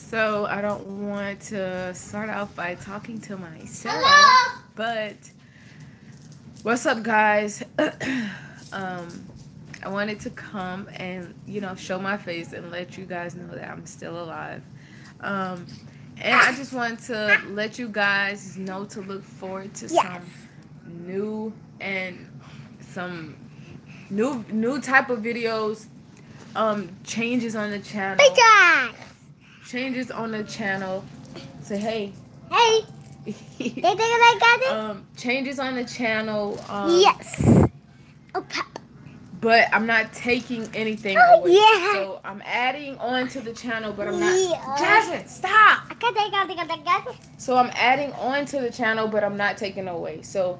So I don't want to start off by talking to myself, but what's up, guys? I wanted to come and show my face and let you guys know that I'm still alive. And I just want to let you guys know to look forward to some new and some new type of videos, changes on the channel. Changes on the channel. Say hey. Hey. Changes on the channel. Yes. Okay. But I'm not taking anything away. Yeah. So I'm adding on to the channel, but I'm not. Jasmine, stop. So I'm adding on to the channel, but I'm not taking away. So,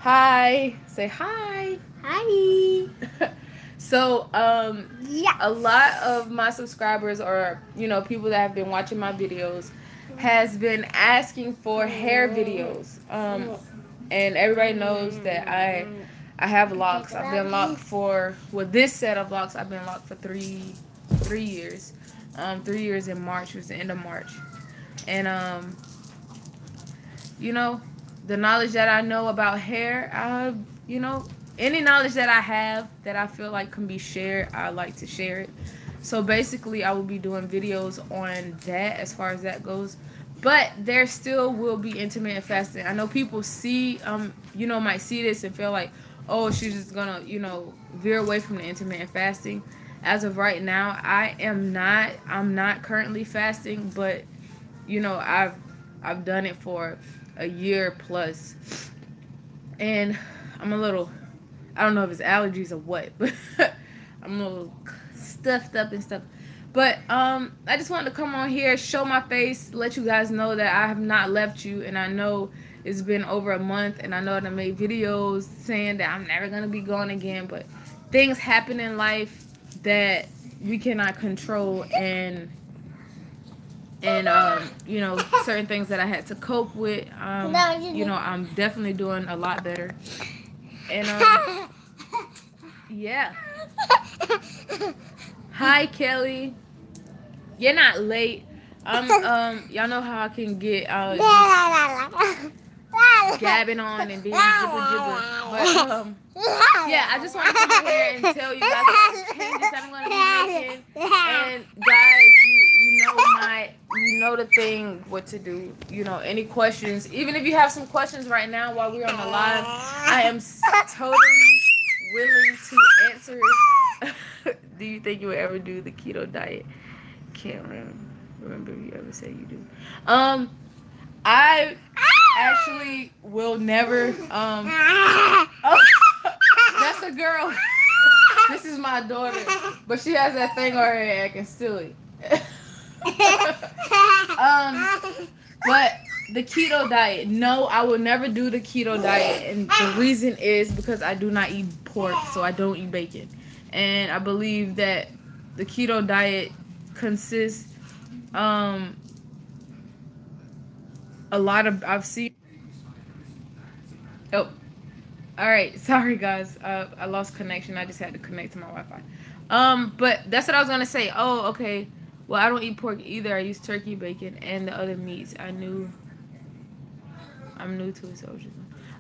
hi. Say hi. Hi. So, a lot of my subscribers or, people that have been watching my videos has been asking for hair videos. And everybody knows that I have locks. I've been locked for, with this set of locks, I've been locked for three years. 3 years in March. It was the end of March. And, the knowledge that I know about hair, any knowledge that I have that I feel like can be shared, I like to share it. So basically, I will be doing videos on that as far as that goes. But there still will be intermittent fasting. I know people see, might see this and feel like, oh, she's just gonna, veer away from the intermittent fasting. As of right now, I'm not currently fasting, but, I've done it for a year plus. And I'm a little, I don't know if it's allergies or what, but I'm a little stuffed up and stuff. But I just wanted to come on here, show my face, let you guys know that I have not left you. And I know it's been over a month, and I know that I made videos saying that I'm never going to be gone again. But things happen in life that we cannot control, and certain things that I had to cope with. I'm definitely doing a lot better. And yeah. Hi, Kelly. You're not late. Y'all know how I can get gabbing on and being jibber. But yeah, I just want to come here and tell you guys the changes that I'm going to be making. And guys, you know the thing, what to do. Any questions, even if you have some questions right now while we're on the live, I am totally willing to answer it. Do you think you would ever do the keto diet? Can't remember if you ever said you do. I actually will never. Oh, that's a girl. This is my daughter, but she has that thing on her head acting silly. But the keto diet, no, I will never do the keto diet, and the reason is because I do not eat pork, so I don't eat bacon. And I believe that the keto diet consists a lot of, I've seen. Oh, all right. Sorry, guys. I lost connection. I just had to connect to my Wi-Fi. But that's what I was gonna say. Oh, okay. Well, I don't eat pork either. I use turkey, bacon, and the other meats. I'm new to it, so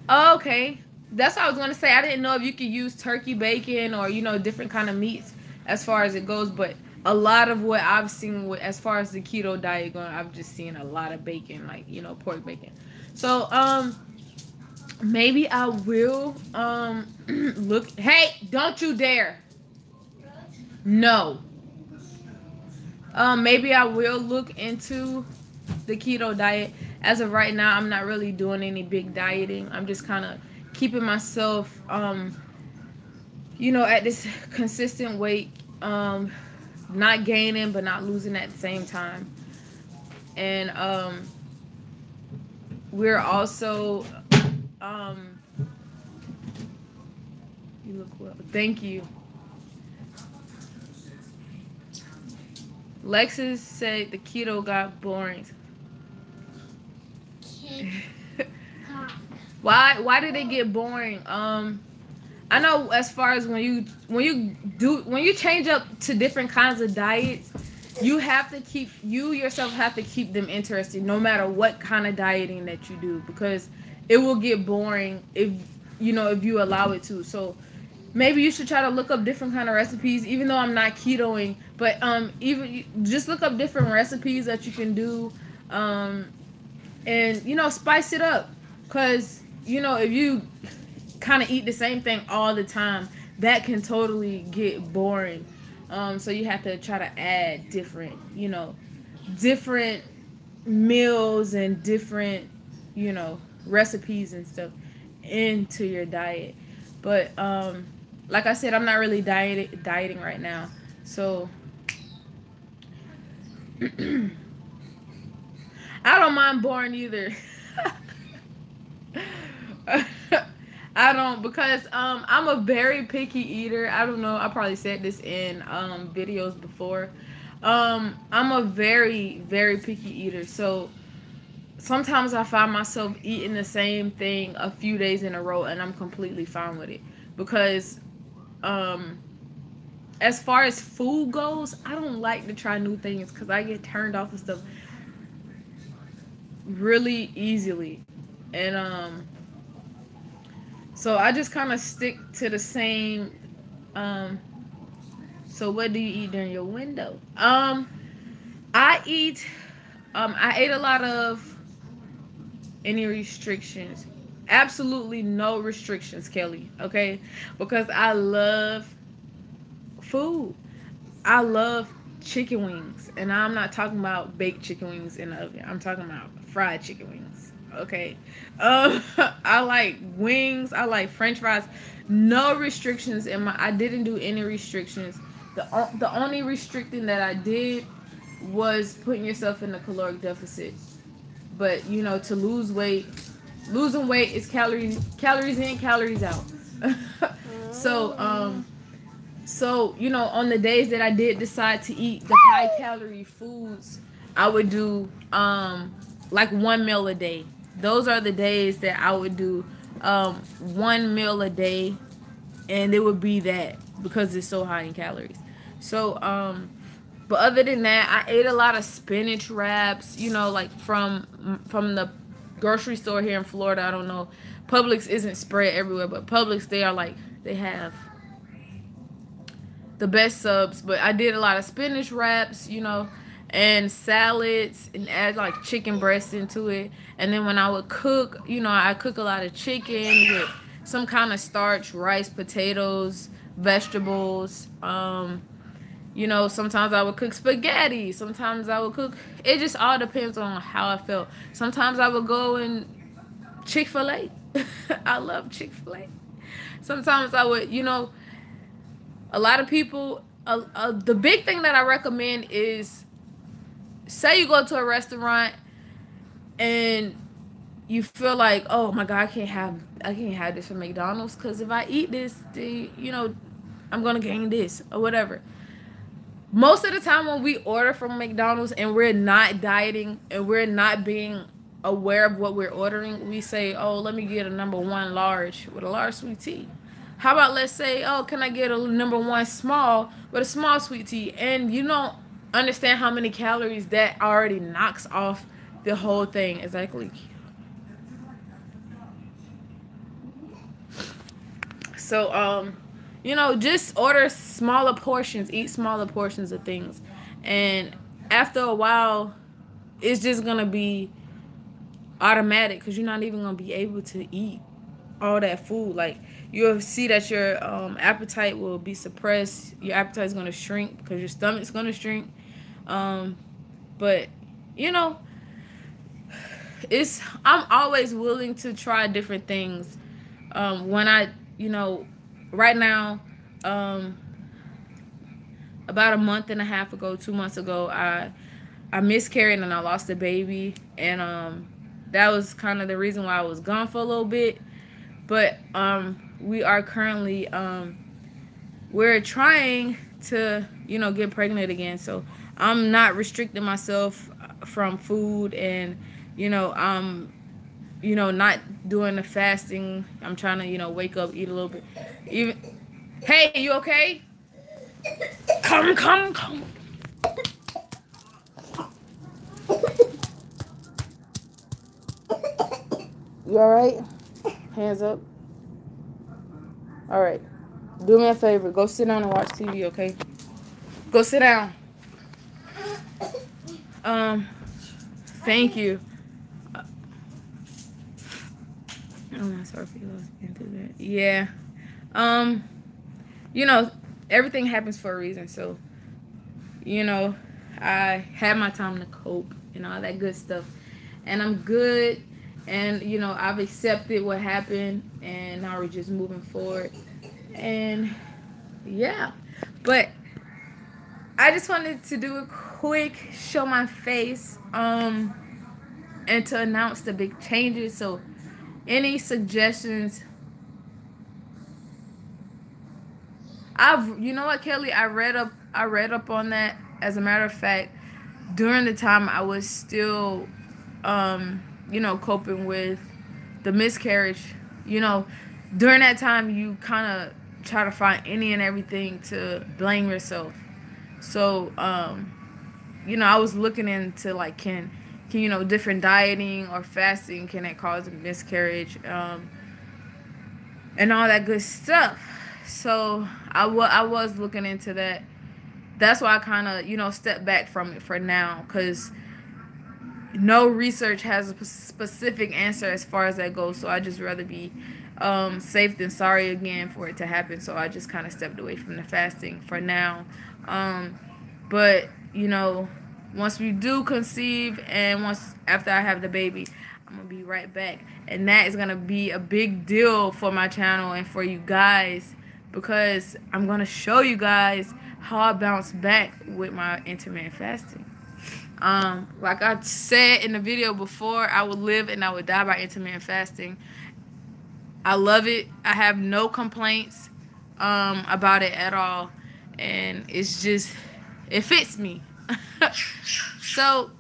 oh, okay. That's what I was gonna say. I didn't know if you could use turkey, bacon, or different kind of meats as far as it goes. But a lot of what I've seen with, as far as the keto diet going, I've just seen a lot of bacon, like pork bacon. So maybe I will look. Hey, don't you dare! No. Maybe I will look into the keto diet. As of right now, I'm not really doing any big dieting. I'm just kind of keeping myself, at this consistent weight, not gaining but not losing at the same time. And we're also, you look well. Thank you. Lexus said the keto got boring. Why did it get boring? I know as far as when you change up to different kinds of diets, you have to keep, you yourself have to keep them interested no matter what kind of dieting that you do, because it will get boring if if you allow it to. So maybe you should try to look up different kind of recipes, even though I'm not ketoing, but even just look up different recipes that you can do, and spice it up, because if you kind of eat the same thing all the time, that can totally get boring. So you have to try to add different different meals and different recipes and stuff into your diet. But like I said, I'm not really dieting right now, so I don't mind boring either. I don't, because I'm a very picky eater. I don't know, I probably said this in videos before. I'm a very, very picky eater. So sometimes I find myself eating the same thing a few days in a row, and I'm completely fine with it. Because as far as food goes, I don't like to try new things, because I get turned off of stuff really easily. And so I just kind of stick to the same. So what do you eat during your window? I ate a lot of, any restrictions? Absolutely no restrictions, Kelly. Okay, because I love food. I love chicken wings, and I'm not talking about baked chicken wings in the oven. I'm talking about fried chicken wings. Okay, I like wings. I like French fries. No restrictions in my. I didn't do any restrictions. The only restricting that I did was putting yourself in a caloric deficit. But to lose weight, losing weight is calories in, calories out. So on the days that I did decide to eat the high calorie foods, I would do like 1 meal a day. Those are the days that I would do 1 meal a day, and it would be that, because it's so high in calories. So but other than that, I ate a lot of spinach wraps, like from the grocery store here in Florida. I don't know, Publix isn't spread everywhere, but Publix, they have the best subs. But I did a lot of spinach wraps, and salads, and add like chicken breast into it. And then when I would cook, I cook a lot of chicken with some kind of starch, rice, potatoes, vegetables. Sometimes I would cook spaghetti. Sometimes I would cook. It just all depends on how I felt. Sometimes I would go and Chick-fil-A. I love Chick-fil-A. Sometimes I would, a lot of people, the big thing that I recommend is, say you go to a restaurant and you feel like, oh my God, I can't have this from McDonald's, because if I eat this, then, I'm going to gain this or whatever. Most of the time when we order from McDonald's and we're not dieting and we're not being aware of what we're ordering, we say, oh, let me get a number 1 large with a large sweet tea. How about, let's say, oh, can I get a number 1 small with a small sweet tea? And you don't understand how many calories that already knocks off the whole thing. Exactly. So, just order smaller portions, eat smaller portions of things. And after a while, it's just going to be automatic, because you're not even going to be able to eat all that food. Like, you'll see that your appetite will be suppressed. Your appetite is going to shrink because your stomach's going to shrink. But, I'm always willing to try different things. When I, right now, about a month and a half ago, 2 months ago, I miscarried and I lost a baby, and that was kind of the reason why I was gone for a little bit. But we are currently we're trying to get pregnant again, so I'm not restricting myself from food, and I'm not doing the fasting. I'm trying to wake up, eat a little bit. Hey, you okay? Come. You all right? Hands up. All right. Do me a favor. Go sit down and watch TV, okay? Go sit down. Thank you. Oh, I'm sorry for you been through that. Yeah. You know, everything happens for a reason. So, you know, I had my time to cope and all that good stuff. And I'm good. And, you know, I've accepted what happened. And now we're just moving forward. And, yeah. But I just wanted to do a quick show my face. And to announce the big changes. So, any suggestions? You know what, Kelly? I read up on that. As a matter of fact, during the time I was still, you know, coping with the miscarriage. You know, during that time, you kind of try to find any and everything to blame yourself. So, you know, I was looking into like, can you know, different dieting or fasting, can it cause a miscarriage, and all that good stuff. So I was looking into that. That's why I kind of, you know, stepped back from it for now, because no research has a specific answer as far as that goes. So I just rather be safe than sorry again for it to happen. So I just kind of stepped away from the fasting for now. But, you know, once we do conceive and once after I have the baby, I'm going to be right back. And that is going to be a big deal for my channel and for you guys, because I'm going to show you guys how I bounce back with my intermittent fasting. Like I said in the video before, I would live and I would die by intermittent fasting. I love it. I have no complaints about it at all. And it's just, it fits me. So,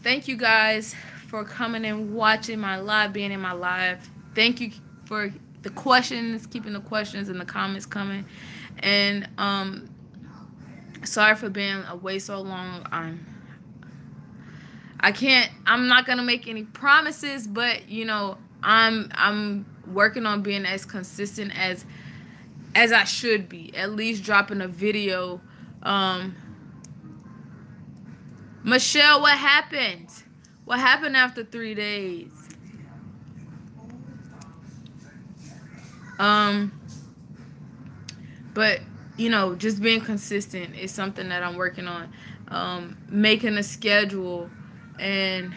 thank you guys for coming and watching my live, being in my live. Thank you for the questions, keeping the questions and the comments coming. And sorry for being away so long. I'm not gonna make any promises, but you know, I'm working on being as consistent as I should be. At least dropping a video. Michelle, what happened? What happened after 3 days? But you know, just being consistent is something that I'm working on. Making a schedule. And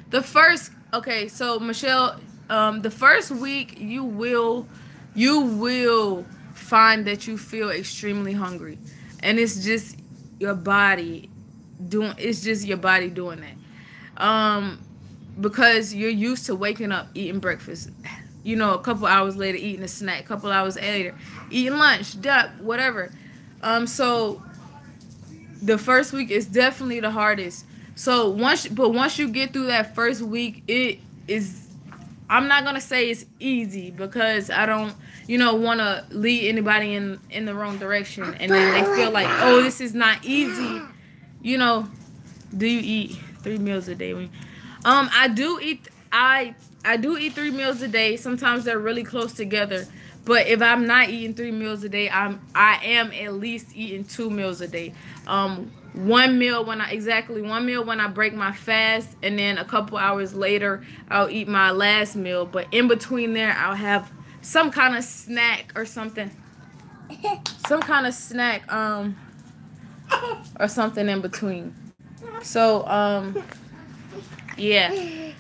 the first, okay, so Michelle, the first week you will find that you feel extremely hungry, and it's just your body doing that. Because you're used to waking up, eating breakfast, you know, a couple hours later eating a snack, a couple hours later eating lunch, whatever. So the first week is definitely the hardest. So once you get through that first week, it is, I'm not gonna say it's easy, because I don't, you know, want to lead anybody in the wrong direction, and then they feel like, oh, this is not easy. You know, do you eat 3 meals a day? I do eat 3 meals a day. Sometimes they're really close together. But if I'm not eating 3 meals a day, I am at least eating 2 meals a day. One meal when I break my fast, and then a couple hours later I'll eat my last meal. But in between there, I'll have some kind of snack or something. Some kind of snack or something in between. So yeah,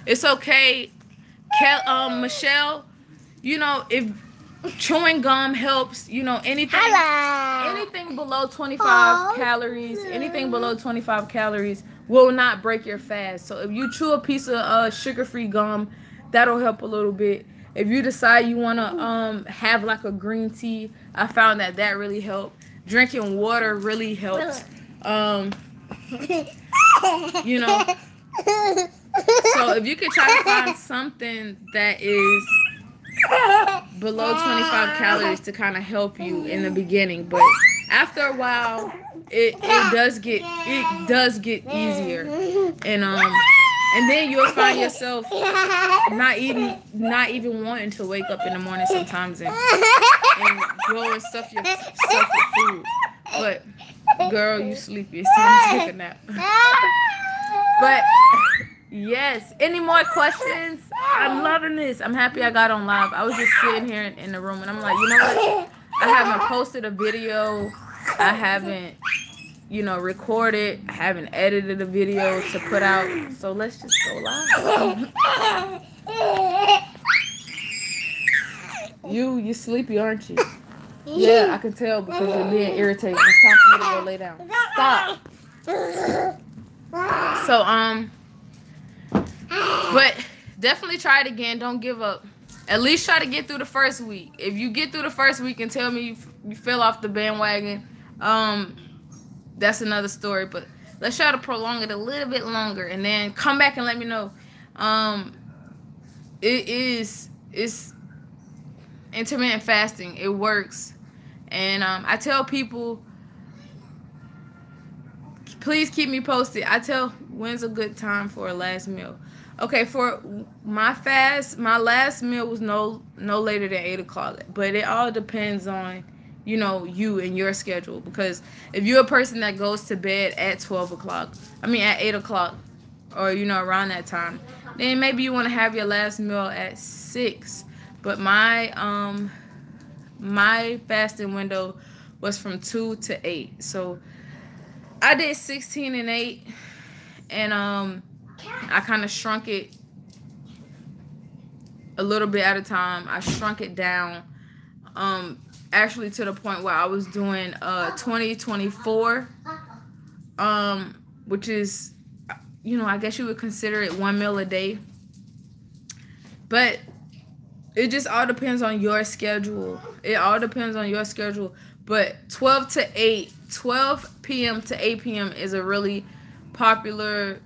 it's okay. Michelle, you know, if chewing gum helps, you know, anything below 25 calories, anything below 25 calories will not break your fast. So if you chew a piece of sugar-free gum, that'll help a little bit. If you decide you want to have like a green tea, I found that really helped. Drinking water really helps. You know, so if you could try to find something that is below 25 calories to kind of help you in the beginning, but after a while it does get easier. And And then you'll find yourself not even wanting to wake up in the morning sometimes and go and stuff yourself with food. But girl, you sleepy. It's time to take a nap. But yes, any more questions? I'm loving this. I'm happy I got on live. I was just sitting here in the room and I'm like, you know what? I haven't posted a video. I haven't, recorded. I haven't edited a video to put out. So let's just go live. You sleepy, aren't you? Yeah, I can tell because you're being irritated. It's time for me to go lay down. Stop. So, but definitely try it again. Don't give up. At least try to get through the first week. If you get through the first week and tell me you fell off the bandwagon, that's another story. But let's try to prolong it a little bit longer and then come back and let me know. It's intermittent fasting. It works. And I tell people, please keep me posted. I tell when's a good time for a last meal. Okay, for my fast, my last meal was no later than 8 o'clock. But it all depends on, you and your schedule. Because if you're a person that goes to bed at 12 o'clock, at 8 o'clock, or, around that time, then maybe you want to have your last meal at 6. But my fasting window was from 2 to 8. So I did 16 and 8. And I kind of shrunk it a little bit at a time. I shrunk it down actually to the point where I was doing 20-24, which is, I guess you would consider it 1 meal a day. But it just all depends on your schedule. It all depends on your schedule. But 12 p.m. to 8 p.m. is a really popular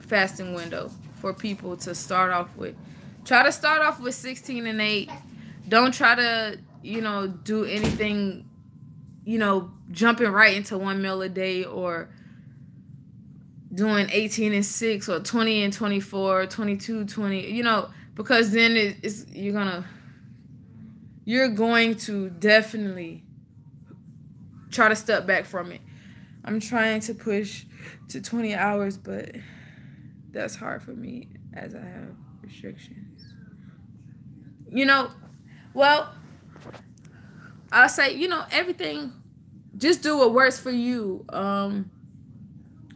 fasting window for people to start off with. Try to start off with 16 and 8. Don't try to, do anything, jumping right into 1 meal a day or doing 18 and 6 or 20 and 24, 22, 20, because then you're going to definitely try to step back from it. I'm trying to push to 20 hours, but that's hard for me as I have restrictions. Well, I'll say, everything, just do what works for you.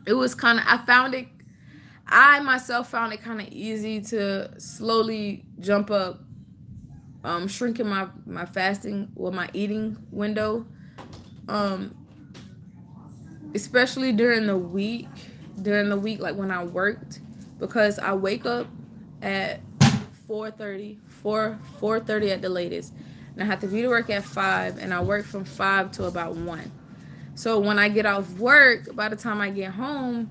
It was I myself found it kind of easy to slowly jump up, shrinking my fasting or my eating window. Especially during the week, like when I worked, because I wake up at 4:30 at the latest, and I have to be to work at 5, and I work from 5 to about 1. So when I get off work, by the time I get home,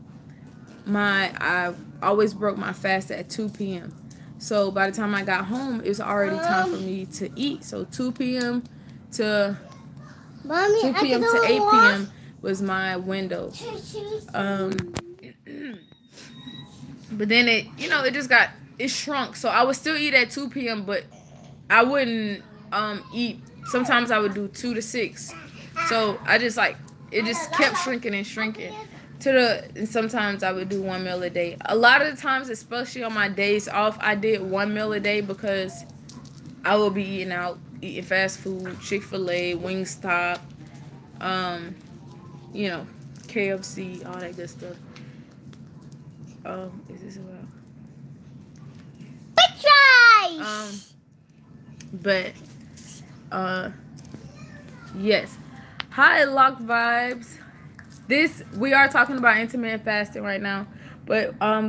I always broke my fast at 2 p.m. So by the time I got home, it's already time for me to eat. So 2 p.m. to 2 p.m. to 8 p.m. was my window. But then it shrunk. So I would still eat at 2 p.m. but I wouldn't eat. Sometimes I would do 2 to 6. So it just kept shrinking and shrinking. And sometimes I would do 1 meal a day. A lot of the times, especially on my days off, I did 1 meal a day because I will be eating fast food, Chick-fil-A, Wingstop, KFC, all that good stuff. Is this about? But yes. Hi, Lock Vibes. We are talking about intermittent fasting right now, but I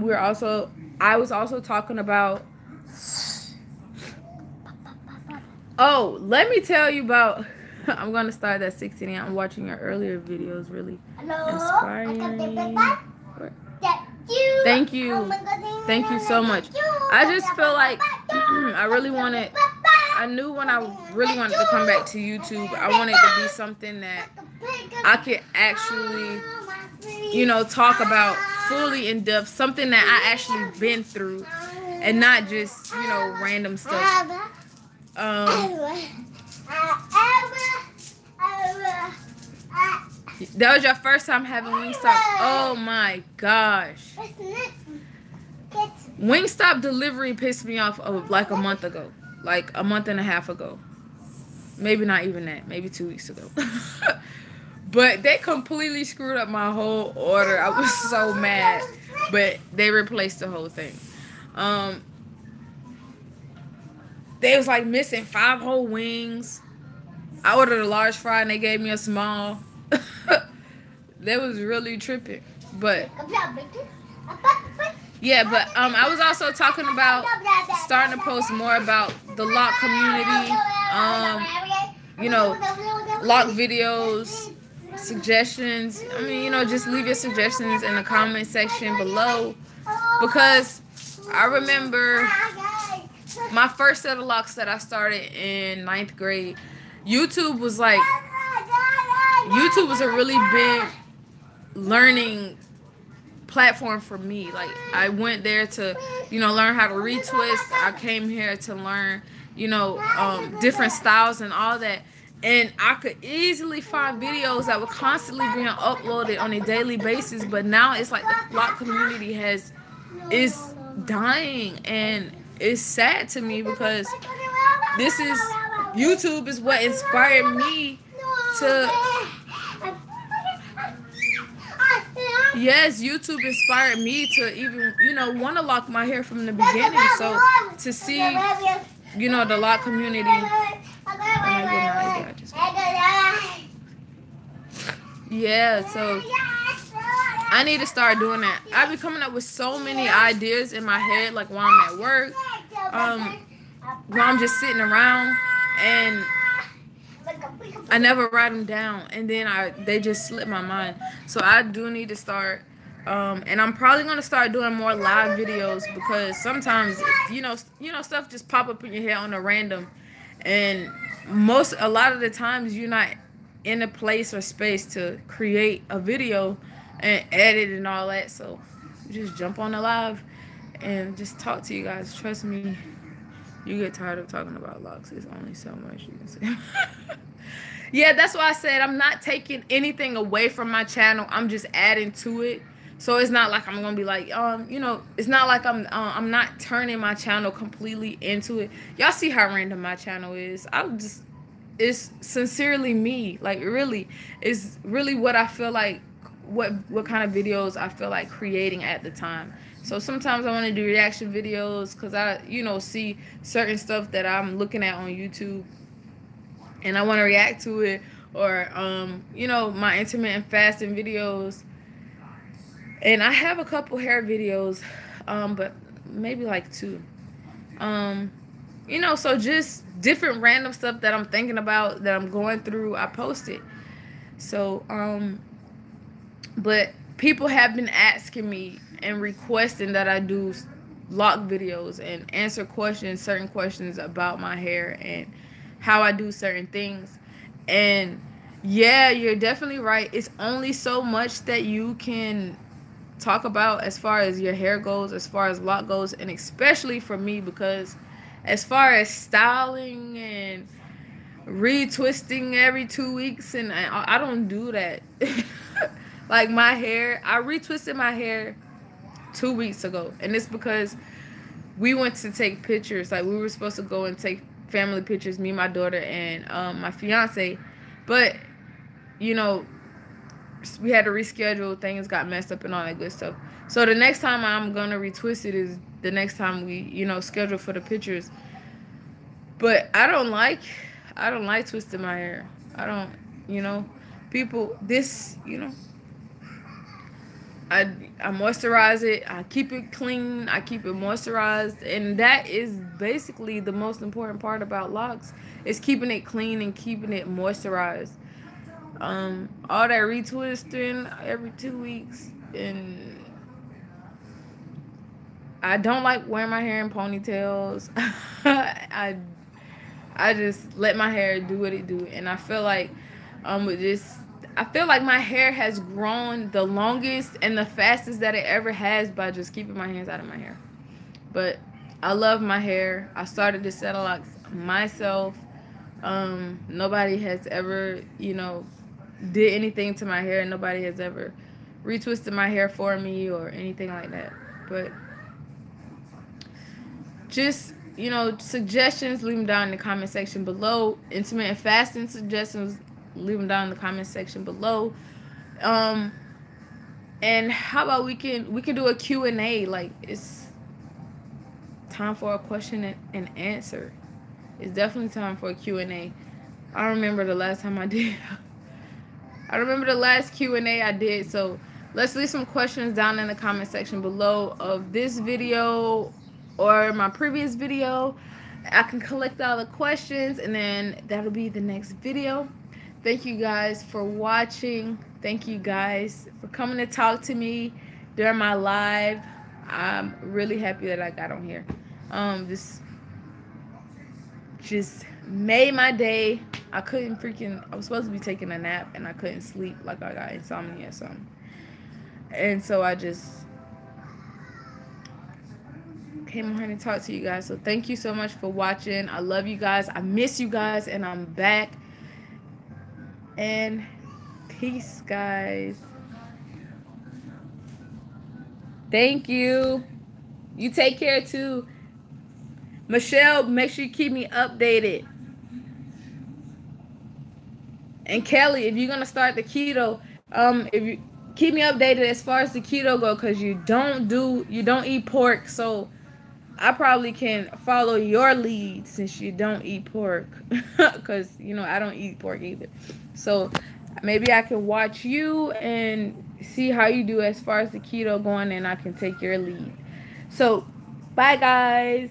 was also talking about. Oh, let me tell you about. I'm gonna start at 16. I'm watching your earlier videos, really inspiring. Thank you so much. I just feel like I knew when I really wanted to come back to YouTube, I wanted to be something that I could actually, talk about fully in depth, something that I actually been through, and not just, you know, random stuff. That was your first time having Wingstop. Oh my gosh. Wingstop delivery pissed me off like a month ago. Like a month and a half ago. Maybe not even that. Maybe 2 weeks ago. But they completely screwed up my whole order. I was so mad. But they replaced the whole thing. They was like missing 5 whole wings. I ordered a large fry and they gave me a small. That was really tripping. But yeah, but I was also talking about starting to post more about the lock community. You know, lock videos, suggestions. I mean, you know, just leave your suggestions in the comment section below, because I remember my first set of locks that I started in 9th grade. YouTube was a really big learning platform for me. Like, I went there to, you know, learn how to retwist. I came here to learn, you know, different styles and all that. And I could easily find videos that were constantly being uploaded on a daily basis. But now it's like the lock community is dying, and it's sad to me, because YouTube is what inspired me to. Yes, YouTube inspired me to even, you know, want to lock my hair from the beginning. So to see, you know, the lock community. Yeah, so I need to start doing that. I be coming up with so many ideas in my head, like while I'm at work, while I'm just sitting around, and I never write them down, and then they just slip my mind. So I do need to start, and I'm probably gonna start doing more live videos, because sometimes, you know, stuff just pop up in your head on a random, and a lot of the times you're not in a place or space to create a video and edit and all that. So just jump on the live and just talk to you guys. Trust me, you get tired of talking about locks. There's only so much you can say. Yeah, that's why I said I'm not taking anything away from my channel. I'm just adding to it. So it's not like I'm gonna be like, you know, it's not like I'm not turning my channel completely into it. Y'all see how random my channel is. It's sincerely me. Like, really, it's really what I feel like, what kind of videos I feel like creating at the time. So sometimes I want to do reaction videos, because I, you know, see certain stuff that I'm looking at on YouTube, and I want to react to it. Or you know, my intermittent fasting videos. And I have a couple hair videos, but maybe like 2. You know, so just different random stuff that I'm thinking about, that I'm going through, I post it. So, but people have been asking me and requesting that I do lock videos and answer questions, certain questions about my hair and how I do certain things. And yeah, you're definitely right. It's only so much that you can talk about as far as your hair goes, as far as lock goes, and especially for me, because as far as styling and retwisting every 2 weeks, and I don't do that. Like, my hair, I retwisted my hair 2 weeks ago, and it's because we went to take pictures. Like, we were supposed to go and take family pictures, me, my daughter, and my fiance, but you know, we had to reschedule, things got messed up and all that good stuff. So the next time I'm gonna retwist it is the next time we, you know, schedule for the pictures. But I don't like twisting my hair. I don't, you know, people, this, you know, I moisturize it, I keep it clean, I keep it moisturized, and that is basically the most important part about locks, is keeping it clean and keeping it moisturized. All that retwisting every 2 weeks, and I don't like wearing my hair in ponytails. I just let my hair do what it do, and I feel like with this, I feel like my hair has grown the longest and the fastest that it ever has by just keeping my hands out of my hair. But I love my hair. I started to settle locks myself. Nobody has ever, you know, did anything to my hair. Nobody has ever retwisted my hair for me or anything like that. But just, you know, suggestions, leave them down in the comment section below. Intermittent fasting suggestions, leave them down in the comment section below. And how about we can do a Q&A? Like, it's time for a question and answer. It's definitely time for a Q&A. I remember the last time I did. I remember the last Q&A I did. So let's leave some questions down in the comment section below of this video or my previous video. I can collect all the questions and then that'll be the next video. Thank you guys for watching. Thank you guys for coming to talk to me during my live. I'm really happy that I got on here. This just made my day. I was supposed to be taking a nap and I couldn't sleep, like I got insomnia or something. And so I just came on here to talk to you guys. So thank you so much for watching. I love you guys. I miss you guys and I'm back. And peace, guys. Thank you. You take care too. Michelle, make sure you keep me updated. And Kelly, if you're gonna start the keto, if you keep me updated as far as the keto go, because you don't eat pork, so I probably can follow your lead since you don't eat pork, because you know I don't eat pork either. So maybe I can watch you and see how you do as far as the keto going, and I can take your lead. So bye, guys.